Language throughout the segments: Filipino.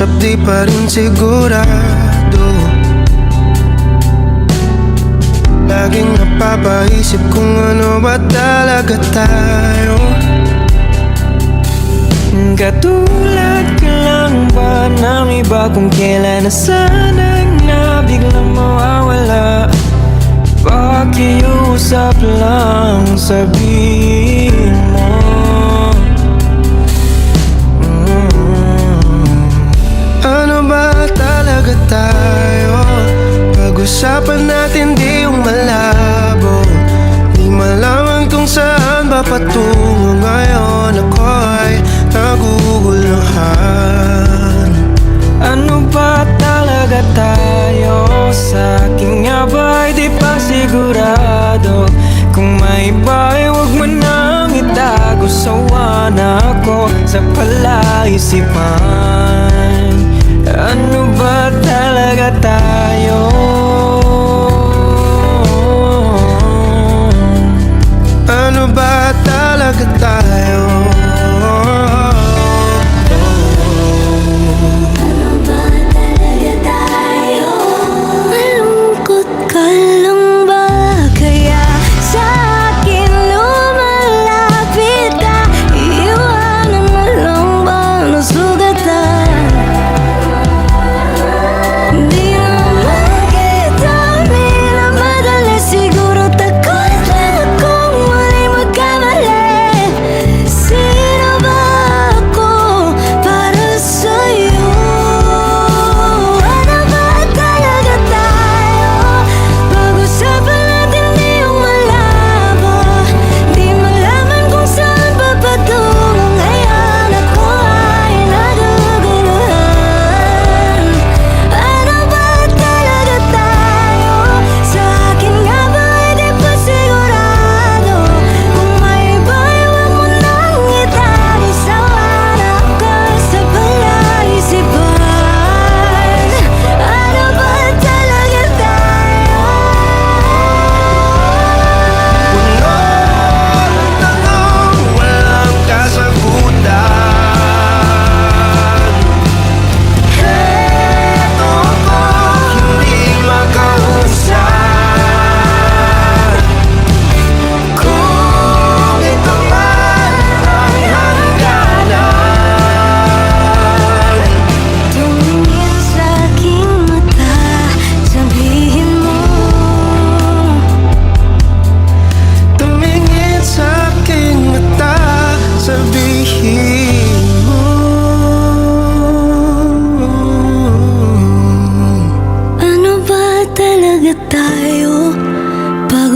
usap di pa rin sigurado. Laging napapaisip kung ano ba talaga tayo. Katulad ka lang ba ng iba kung kailan na sanang nabiglang mawawala? Pakiusap lang, sabihin mo. Ano ba talaga tayo? Pag-usapan natin di yung malabo. Di malaman kung saan ba patungo ngayon. Ako'y naguguluhan. Ano ba talaga tayo? Sa akin nga ba'y di pa sigurado? Kung may iba'y huwag mo nang itago. Sawa na ako sa palaisipan. Ano ba talaga tayo? Ano ba talaga tayo?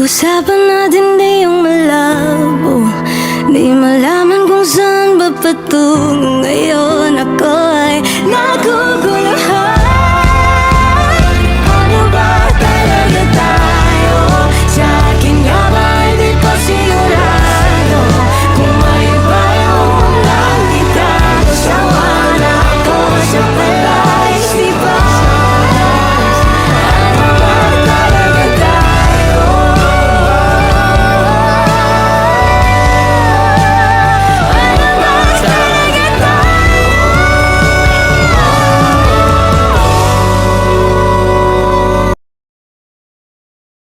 Pag-usapan natin di yung malabo. Di malaman kung saan ba patungo ngayon. Ako ay